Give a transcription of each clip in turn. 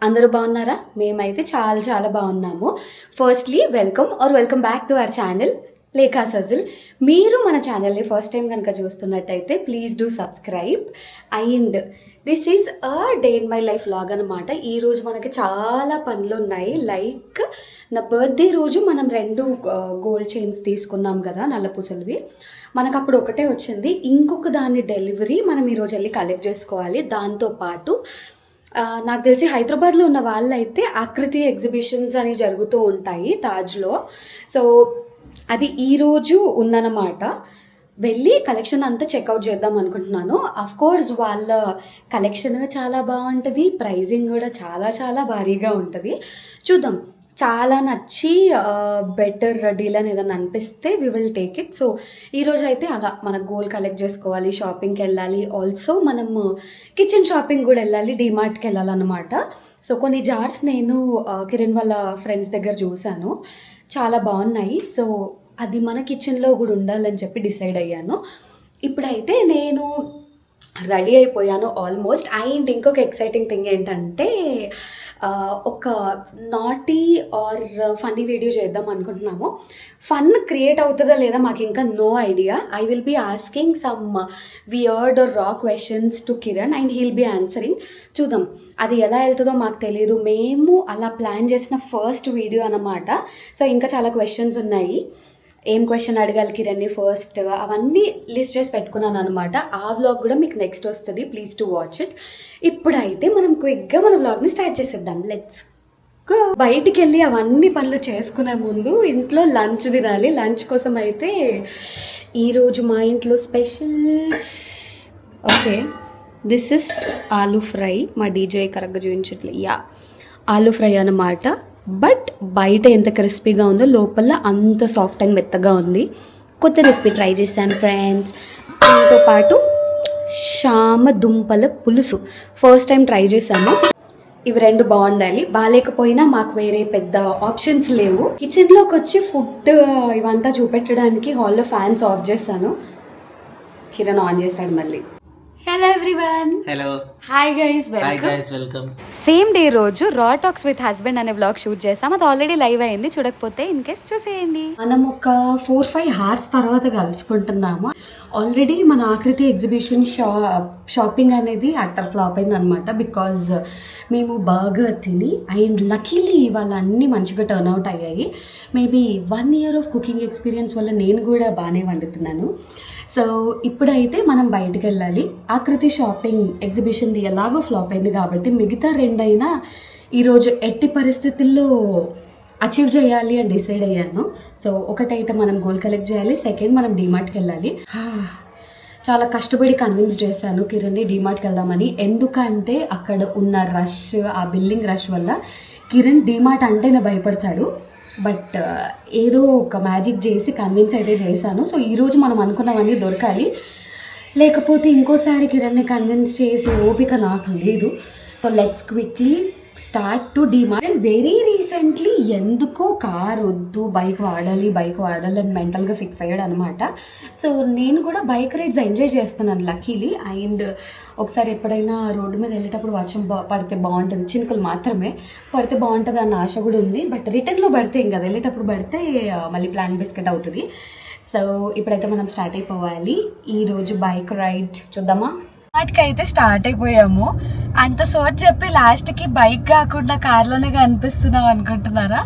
అందరూ బాగున్నారా? మేమైతే చాలా చాలా బాగున్నాము. Firstly welcome back to our channel Lekha Sajil. మీరు మన ఛానల్ని ఫస్ట్ టైం కనుక చూస్తున్నట్టయితే please do subscribe. And this is a day in my life vlog అనమాట. ఈరోజు మనకి చాలా పనులు ఉన్నాయి. లైక్ నా బర్త్డే రోజు మనం 2 గోల్డ్ చైన్స్ తీసుకున్నాం కదా, నల్లపూసలవి. మనకు అప్పుడు ఒకటే వచ్చింది, ఇంకొక దాని డెలివరీ మనం ఈరోజు వెళ్ళి కలెక్ట్ చేసుకోవాలి. దాంతోపాటు నాకు తెలిసి హైదరాబాద్లో ఉన్న వాళ్ళైతే ఆకృతి ఎగ్జిబిషన్స్ అని జరుగుతూ ఉంటాయి తాజ్లో. సో అది ఈరోజు ఉందన్నమాట. వెళ్ళి కలెక్షన్ అంతా చెక్అవుట్ చేద్దాం అనుకుంటున్నాను. కోర్స్ వాళ్ళ కలెక్షన్ చాలా బాగుంటుంది, ప్రైజింగ్ కూడా చాలా చాలా భారీగా ఉంటుంది. చూద్దాం, చాలా నచ్చి బెటర్ డీల్ అని ఏదైనా అనిపిస్తే we will take it. So ఈరోజు అయితే అలా మన గోల్డ్ కలెక్ట్ చేసుకోవాలి, షాపింగ్కి వెళ్ళాలి. ఆల్సో మనం కిచెన్ షాపింగ్ కూడా వెళ్ళాలి, డీమార్ట్కి వెళ్ళాలన్నమాట. సో కొన్ని జార్స్ నేను కిరణ్ వాళ్ళ ఫ్రెండ్స్ దగ్గర చూశాను, చాలా బాగున్నాయి. సో అది మన కిచెన్లో కూడా ఉండాలని చెప్పి డిసైడ్ అయ్యాను. ఇప్పుడైతే నేను రెడీ అయిపోయాను ఆల్మోస్ట్. అండ్ ఇంకొక ఎక్సైటింగ్ థింగ్ ఏంటంటే ఒక నాటీ ఆర్ ఫన్నీ వీడియో చేద్దాం అనుకుంటున్నాము. ఫన్ క్రియేట్ అవుతుందా లేదా మాకు ఇంకా no idea. I will be asking some weird or raw questions to Kiran and he'll be answering. చూద్దాం అది ఎలా వెళ్తుందో మాకు తెలియదు. మేము అలా ప్లాన్ చేసిన ఫస్ట్ వీడియో అన్నమాట. సో ఇంకా చాలా క్వశ్చన్స్ ఉన్నాయి. ఏం క్వశ్చన్ అడగాలి కిరణ్ని ఫస్ట్, అవన్నీ లిస్ట్ చేసి పెట్టుకున్నాను అనమాట. ఆ వ్లాగ్ కూడా మీకు నెక్స్ట్ వస్తుంది, ప్లీజ్ టు వాచ్ ఇట్. ఇప్పుడైతే మనం క్విక్గా మన వ్లాగ్ని స్టార్ట్ చేసేద్దాం. Let's go. బయటికి వెళ్ళి అవన్నీ పనులు చేసుకునే ముందు ఇంట్లో లంచ్ తినాలి. లంచ్ కోసం అయితే ఈరోజు మా ఇంట్లో special, okay, this is aloo fry. మా డీజే కరెక్ట్గా చూపించట్లే, యా ఆలూ ఫ్రై అన్నమాట. బట్ బయట ఎంత క్రిస్పీగా ఉందో లోపల అంత సాఫ్ట్ అండ్ మెత్తగా ఉంది. కొత్త రెసిపీ ట్రై చేశాను ఫ్రెండ్స్. దీంతో పాటు శామ దుంపల పులుసు ఫస్ట్ టైం ట్రై చేశాను. ఇవి 2 బాగుండాలి. బాగాలేకపోయినా మాకు వేరే పెద్ద ఆప్షన్స్ లేవు. కిచెన్లోకి వచ్చి ఫుడ్ ఇవంతా చూపెట్టడానికి హాల్లో ఫ్యాన్స్ ఆఫ్ చేశాను. కిరణ్ ఆన్ చేశాడు మళ్ళీ. Hello everyone. Hello, hi guys, welcome. Same day రోజు రా టాక్స్ విత్ హస్బెండ్ అనే వ్లాగ్ షూట్ చేసాం. అది ఆల్రెడీ లైవ్ అయింది, చూడకపోతే ఇన్ కేస్ చూసేయండి. మనం ఒక 4-5 hours తర్వాత కలుసుకుంటున్నాము. ఆల్రెడీ మన ఆకృతి ఎగ్జిబిషన్ షాపింగ్ అనేది అట్టర్ ఫ్లాప్ అయింది అనమాట. బికాజ్ మేము బాగా తిని అండ్ లక్కీలీ వాళ్ళ అన్నీ మంచిగా టర్న్ అవుట్ అయ్యాయి. Maybe 1 year of cooking experience వల్ల నేను కూడా బాగానే వండుతున్నాను. సో ఇప్పుడైతే మనం బయటకు వెళ్ళాలి. ఆకృతి షాపింగ్ ఎగ్జిబిషన్ది ఎలాగో ఫ్లాప్ అయింది కాబట్టి మిగతా 2 అయినా ఈరోజు ఎట్టి పరిస్థితుల్లో అచీవ్ చేయాలి అని డిసైడ్ అయ్యాను. సో ఒకటైతే మనం గోల్డ్ కలెక్ట్ చేయాలి, సెకండ్ మనం డీమార్ట్కి వెళ్ళాలి. చాలా కష్టపడి కన్విన్స్ చేశాను కిరణ్ని డీమార్ట్కి వెళ్దామని. ఎందుకంటే అక్కడ ఉన్న రష్, ఆ బిల్లింగ్ రష్ వల్ల కిరణ్ డీమార్ట్ అంటేనే భయపడతాడు. బట్ ఏదో ఒక మ్యాజిక్ చేసి కన్విన్స్ అయితే చేశాను. సో ఈరోజు మనం అనుకున్నవన్నీ దొరకాలి, లేకపోతే ఇంకోసారి కిరణ్ని కన్విన్స్ చేసే ఓపిక నాకు లేదు. So let's quickly start to DMart. And very recently ఎందుకో కార్ వద్దు, బైక్ వాడాలి అని మెంటల్గా ఫిక్స్ అయ్యాడు అనమాట. సో నేను కూడా బైక్ రైడ్స్ ఎంజాయ్ చేస్తున్నాను లక్కీలీ. అండ్ ఒకసారి ఎప్పుడైనా రోడ్డు మీద వెళ్ళేటప్పుడు వర్షం పడితే బాగుంటుంది, చినుకులు మాత్రమే పడితే బాగుంటుంది అన్న ఆశ కూడా ఉంది. బట్ రిటర్న్లో పడితే ఏం కదా, వెళ్ళేటప్పుడు పడితే మళ్ళీ ప్లాన్ బిస్కెట్ అవుతుంది. సో ఇప్పుడైతే మనం స్టార్ట్ అయిపోవాలి ఈరోజు బైక్ రైడ్. చూద్దామా? వాటికి అయితే స్టార్ట్ అయిపోయాము. అంత సోచ్ చెప్పి లాస్ట్కి బైక్ కాకుండా కార్లోనే కనిపిస్తున్నాం అనుకుంటున్నారా?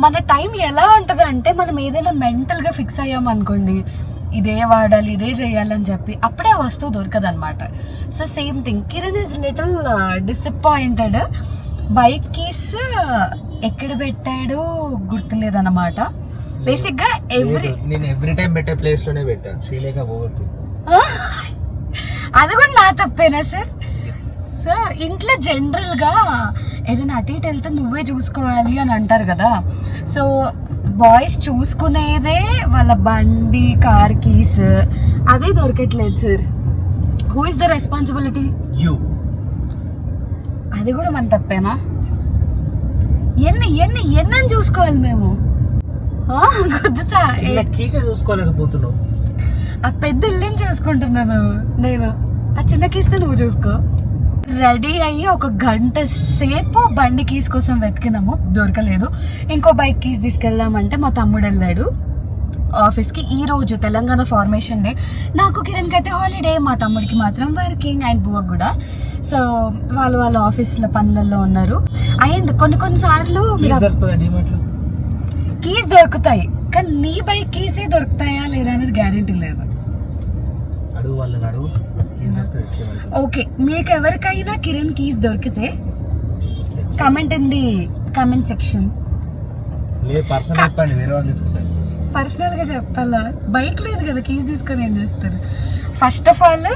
మన టైం ఎలా ఉంటుంది అంటే, మనం ఏదైనా మెంటల్గా ఫిక్స్ అయ్యాం అనుకోండి, ఇదే వాడాలి, ఇదే చేయాలని చెప్పి, అప్పుడే వస్తువు దొరకదు అనమాట. So same thing, Kiran is little disappointed. Bike keys ఎక్కడ పెట్టాడో గుర్తులేదన్నమాట. బేసిక్గా ఎవ్రీ టైం పెట్టే ప్లేస్ లోనే పెట్టా, శ్రీలేఖ పోగొట్టు. అది కూడా నా తప్పేనా సార్? సార్ ఇంట్లో జనరల్గా ఏదైనా అటు ఇటు వెళ్తే నువ్వే చూసుకోవాలి అని అంటారు కదా. సో బాయ్స్ చూసుకునేదే వాళ్ళ బండి, కార్ కీస్, అవే దొరకట్లేదు sir. Who is the responsibility? You. అది కూడా మన తప్పేనా? ఎన్ని చూసుకోవాలి మేము? గుర్తుతా కీసే చూసుకోలేకపోతున్నావు. ఆ పెద్ద ఇల్లుని చూసుకుంటున్నాను నేను, ఆ చిన్న కీస్ని నువ్వు చూసుకో. రెడీ అయ్యి ఒక గంట సేపు బండి కీస్ కోసం వెతికినాము, దొరకలేదు. ఇంకో బైక్ కీస్ తీసుకెళ్దామంటే మా తమ్ముడు వెళ్ళాడు ఆఫీస్కి. ఈ రోజు తెలంగాణ ఫార్మేషన్ డే. నాకు కిరణ్కి అయితే హాలిడే, మా తమ్ముడికి మాత్రం వర్కింగ్ అండ్ బువ్వకు కూడా. సో వాళ్ళ ఆఫీస్లో పనులలో ఉన్నారు. అండ్ కొన్ని సార్లు కీస్ దొరుకుతాయి, కానీ నీ బైక్ కీసే దొరుకుతాయా లేదా అనేది గ్యారెంటీ లేదు. ఓకే, మీకు ఎవరికైనా కిరణ్ కీస్ దొరికితే comment in the comment section. Personal గా చెప్పాలా? బైక్ లేదు కదా, కీస్ తీసుకొని ఏం చేస్తారు? ఫస్ట్ ఆఫ్ ఆల్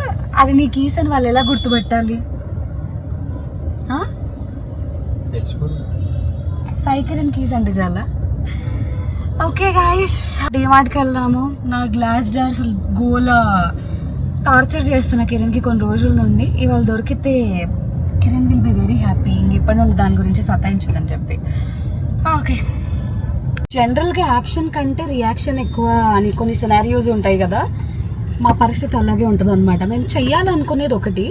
అది నీ కీస్ అని వాళ్ళు ఎలా గుర్తుపెట్టాలి? సైకిల్ కీస్ అంటే చాలా. ఓకే గాయస్, డిమార్ట్కి వెళ్దాము. నా గ్లాస్ జార్స్ గోలా టార్చర్ చేస్తున్నా కిరణ్కి కొన్ని రోజుల నుండి. ఇవాళ దొరికితే Kiran will be very happy. ఇప్పటి నుండి దాని గురించి సతాయించదని చెప్పి. ఓకే, జనరల్గా యాక్షన్ కంటే రియాక్షన్ ఎక్కువ అని కొన్ని సినారియోస్ ఉంటాయి కదా, మా పరిస్థితి అలాగే ఉంటుంది అనమాట. మేము చెయ్యాలనుకునేది ఒకటి,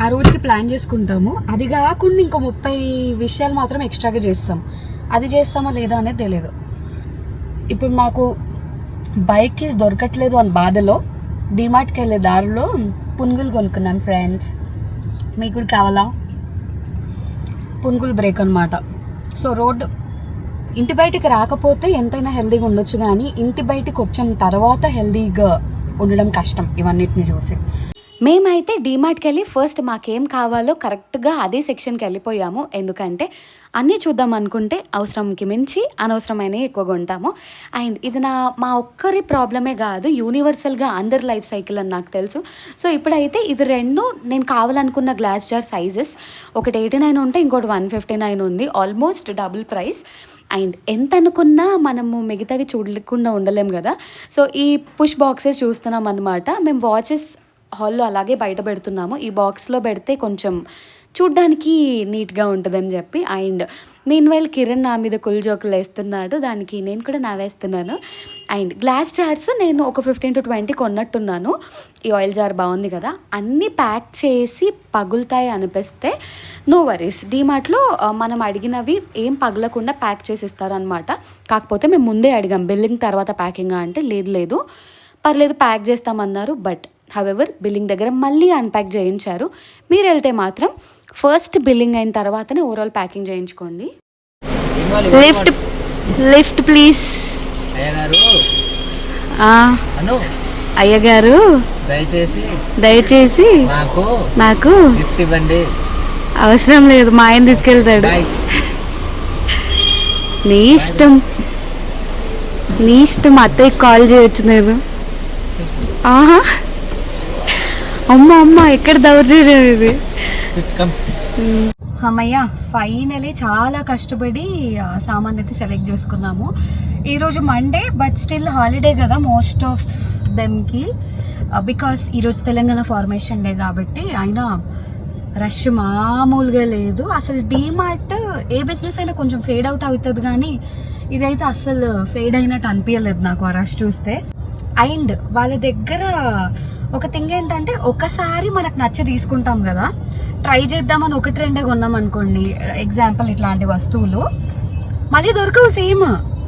ఆ రోజుకి ప్లాన్ చేసుకుంటాము. అది కాకుండా ఇంకో 30 విషయాలు మాత్రం ఎక్స్ట్రాగా చేస్తాం. అది చేస్తామా లేదా అనేది తెలియదు. ఇప్పుడు మాకు బైక్ కీస్ దొరకట్లేదు అని బాధలో డిమార్ట్కి వెళ్ళే దారిలో పునుగులు కొనుక్కున్నాను ఫ్రెండ్స్. మీకు కూడా కావాలా? పునుగులు బ్రేక్ అనమాట. సో రోడ్డు ఇంటి బయటికి రాకపోతే ఎంతైనా హెల్దీగా ఉండొచ్చు, కానీ ఇంటి బయటికి వచ్చిన తర్వాత హెల్దీగా ఉండడం కష్టం ఇవన్నిటిని చూసి. మేమైతే డీమార్ట్కి వెళ్ళి ఫస్ట్ మాకేం కావాలో కరెక్ట్గా అదే సెక్షన్కి వెళ్ళిపోయాము. ఎందుకంటే అన్నీ చూద్దాం అనుకుంటే అవసరంకి మించి అనవసరమైనవి ఎక్కువగా ఉంటాము. అండ్ ఇది మా ఒక్కరి ప్రాబ్లమే కాదు, యూనివర్సల్గా అందరి లైఫ్ సైకిల్ అని నాకు తెలుసు. సో ఇప్పుడైతే ఇవి రెండు నేను కావాలనుకున్న గ్లాస్ జార్ సైజెస్, ఒకటి 89 ఉంటే ఇంకోటి 159 ఉంది, ఆల్మోస్ట్ డబుల్ ప్రైస్. అండ్ ఎంత అనుకున్నా మనము మిగతావి చూడలేకుండా ఉండలేం కదా. సో ఈ పుష్ బాక్సెస్ చూస్తున్నాం అనమాట. మేము వాచెస్ హాల్లో అలాగే బయట పెడుతున్నాము. ఈ బాక్స్లో పెడితే కొంచెం చూడ్డానికి నీట్గా ఉంటుందని చెప్పి. అండ్ మీన్వైల్ కిరణ్ నా మీద కుల్ జోకులు వేస్తున్నాడు, దానికి నేను కూడా నవ్వేస్తున్నాను. అండ్ గ్లాస్ జార్స్ నేను ఒక 15 to 20 కొన్నట్టున్నాను. ఈ ఆయిల్ జార్ బాగుంది కదా, అన్నీ ప్యాక్ చేసి పగులుతాయి అనిపిస్తే నో వరీస్, డీమార్ట్లో మనం అడిగినవి ఏం పగలకుండా ప్యాక్ చేసి ఇస్తారనమాట. కాకపోతే మేము ముందే అడిగాం బిల్లింగ్ తర్వాత ప్యాకింగ్ అంటే లేదు పర్లేదు ప్యాక్ చేస్తామన్నారు. బట్ హవెవర్ బిల్లింగ్ దగ్గర మళ్ళీ అన్ప్యాక్ చేయించారు. మీరు వెళ్తే మాత్రం ఫస్ట్ బిల్లింగ్ అయిన తర్వాతనే ఓవరాల్ ప్యాకింగ్ చేయించుకోండి. Lift please. అయ్యగారు దయచేసి నాకు అవసరం లేదు, మా ఆయన తీసుకెళ్తాడు. నీ ఇష్టం అత్తయ్యకి కాల్ చేయొచ్చు నేను. ఆహా, అమ్మ ఎక్కడ దౌర్జన్యం ఇది. అమ్మయ్య, ఫైనలీ చాలా కష్టపడి సామాన్ అయితే సెలెక్ట్ చేసుకున్నాము. ఈరోజు మండే, బట్ స్టిల్ హాలిడే కదా మోస్ట్ ఆఫ్ దెమ్కి, బికాస్ ఈరోజు తెలంగాణ ఫార్మేషన్ డే కాబట్టి. అయినా రష్ మామూలుగా లేదు అసలు. డీమార్ట్ ఏ బిజినెస్ అయినా కొంచెం ఫేడ్ అవుట్ అవుతుంది, కానీ ఇదైతే అసలు ఫేడ్ అయినట్టు అనిపించలేదు నాకు ఆ రష్ చూస్తే. అండ్ వాళ్ళ దగ్గర ఒక థింగ్ ఏంటంటే, ఒకసారి మనకు నచ్చి తీసుకుంటాం కదా, ట్రై చేద్దామని 1-2 కొన్నాం అనుకోండి, ఎగ్జాంపుల్ ఇట్లాంటి వస్తువులు మళ్ళీ దొరకవు. సేమ్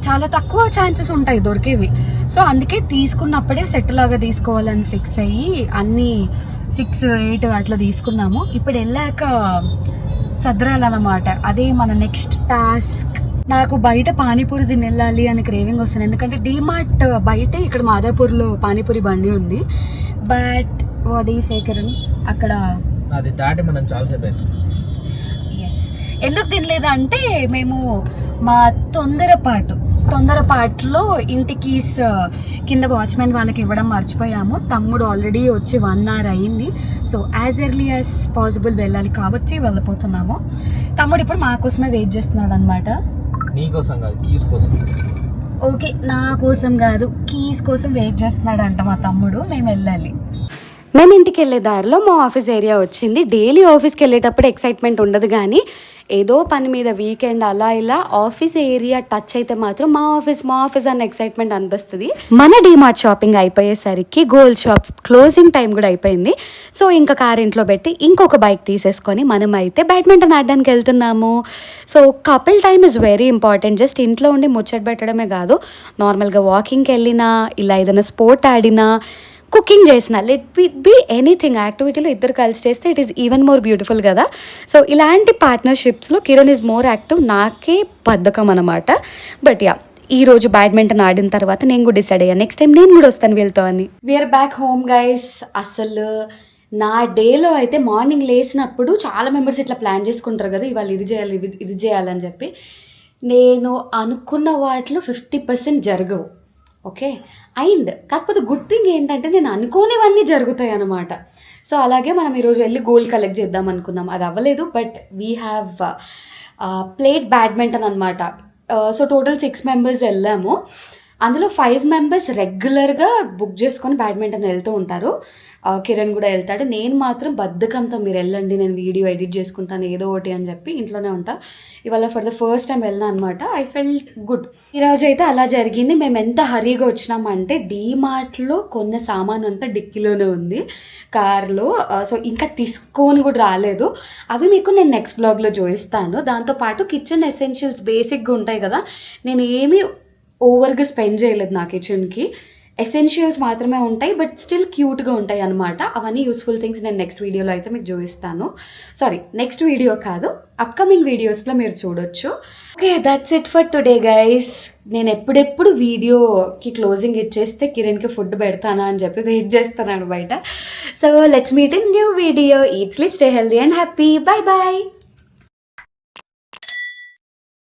చాలా తక్కువ ఛాన్సెస్ ఉంటాయి దొరికేవి. సో అందుకే తీసుకున్నప్పుడే సెట్ లాగా తీసుకోవాలని ఫిక్స్ అయ్యి అన్నీ 6-8 అట్లా తీసుకున్నాము. ఇప్పుడు వెళ్ళాక సదరాలన్నమాట, అదే మన నెక్స్ట్ టాస్క్. నాకు బయట పానీపూరి తిని వెళ్ళాలి అని క్రేవింగ్ వస్తుంది, ఎందుకంటే డీమార్ట్ బయటే ఇక్కడ మాదాపూర్లో పానీపూరి బండి ఉంది. బట్ వాట్ ఈస్ సేకరన్ అక్కడ అది దాటి మనం చాలాసేపు ఎందుకు తినలేదు అంటే, మేము మా తొందరపాటులో ఇంటికి కింద వాచ్మెన్ వాళ్ళకి ఇవ్వడం మర్చిపోయాము. తమ్ముడు ఆల్రెడీ వచ్చి 1 hour అయింది. So as early as possible వెళ్ళాలి కాబట్టి వెళ్ళిపోతున్నాము. తమ్ముడు ఇప్పుడు మా కోసమే వెయిట్ చేస్తున్నాడు అనమాట. ఓకే, నా కోసం కాదు, కీస్ కోసం వెయిట్ చేస్తున్నాడు అంట మా తమ్ముడు. మేము వెళ్ళాలి. మేము ఇంటికి వెళ్ళే దారిలో మా ఆఫీస్ ఏరియా వచ్చింది. డైలీ ఆఫీస్కి వెళ్ళేటప్పుడు ఎక్సైట్మెంట్ ఉండదు, కానీ ఏదో పని మీద వీకెండ్ అలా ఇలా ఆఫీస్ ఏరియా టచ్ అయితే మాత్రం మా ఆఫీస్ అన్న ఎక్సైట్మెంట్ అనిపిస్తుంది. మన డీమార్ట్ షాపింగ్ అయిపోయేసరికి గోల్డ్ షాప్ క్లోజింగ్ టైం కూడా అయిపోయింది. సో ఇంకా కార్ ఇంట్లో పెట్టి ఇంకొక బైక్ తీసేసుకొని మనం అయితే బ్యాడ్మింటన్ ఆడడానికి వెళ్తున్నాము. So couple time is very important. Just ఇంట్లో ఉండి ముచ్చట పెట్టడమే కాదు, నార్మల్గా వాకింగ్కి వెళ్ళినా, ఇలా ఏదైనా స్పోర్ట్ ఆడినా, కుకింగ్ చేసిన, లెట్ బి ఎనీథింగ్ యాక్టివిటీలో ఇద్దరు కలిసి చేస్తే it is even more beautiful కదా. సో ఇలాంటి పార్ట్నర్షిప్స్లో కిరణ్ ఈజ్ మోర్ యాక్టివ్, నాకే బద్ధకం అనమాట. బట్ యా, ఈరోజు బ్యాడ్మింటన్ ఆడిన తర్వాత నేను కూడా డిసైడ్ అయ్యాను నెక్స్ట్ టైం నేను కూడా వస్తాను వీళ్ళతో అని. We are back home guys. అసలు నా డేలో అయితే మార్నింగ్ లేచినప్పుడు చాలా మెంబర్స్ ఇట్లా ప్లాన్ చేసుకుంటారు కదా, ఇవాళ ఇది చేయాలి ఇది చేయాలని చెప్పి. నేను అనుకున్న వాటిలో 50% జరగవు. ఓకే, అండ్ కాకపోతే గుడ్ థింగ్ ఏంటంటే నేను అనుకోనివన్నీ జరుగుతాయి అన్నమాట. సో అలాగే మనం ఈరోజు వెళ్ళి గోల్డ్ కలెక్ట్ చేద్దాం అనుకున్నాం, అది అవ్వలేదు. But we have played badminton అనమాట. సో టోటల్ 6 మెంబర్స్ వెళ్ళాము. అందులో 5 మెంబర్స్ రెగ్యులర్గా బుక్ చేసుకొని బ్యాడ్మింటన్ వెళ్తూ ఉంటారు. కిరణ్ కూడా వెళ్తాడు. నేను మాత్రం బద్ధకంతో మీరు వెళ్ళండి, నేను వీడియో ఎడిట్ చేసుకుంటాను ఏదో ఒకటి అని చెప్పి ఇంట్లోనే ఉంటా. ఇవాళ ఫర్ ద ఫస్ట్ టైం వెళ్ళినా అనమాట. I felt good. ఈరోజు అయితే అలా జరిగింది. మేము ఎంత హరీగా వచ్చినామంటే డీమార్ట్లో కొన్న సామాను అంతా డిక్కీలోనే ఉంది కార్లో. సో ఇంకా తీసుకొని కూడా రాలేదు. అవి మీకు నేను నెక్స్ట్ బ్లాగ్లో చూపిస్తాను. దాంతోపాటు కిచెన్ ఎసెన్షియల్స్ బేసిక్గా ఉంటాయి కదా, నేను ఏమీ ఓవర్గా స్పెండ్ చేయలేదు నా కిచెన్కి. ఎసెన్షియల్స్ మాత్రమే ఉంటాయి, బట్ స్టిల్ క్యూట్గా ఉంటాయి అనమాట. అవన్నీ యూస్ఫుల్ థింగ్స్ నేను నెక్స్ట్ వీడియోలో అయితే మీకు చూపిస్తాను. సారీ, నెక్స్ట్ వీడియో కాదు, అప్కమింగ్ వీడియోస్లో మీరు చూడొచ్చు. Okay, that's it for today guys. నేను ఎప్పుడెప్పుడు వీడియోకి క్లోజింగ్ ఇచ్చేస్తే కిరణ్కి ఫుడ్ పెడతానా అని చెప్పి వెయిట్ చేస్తున్నాను బయట. So let's meet in new video. Eat, sleep, stay healthy and happy. Bye bye.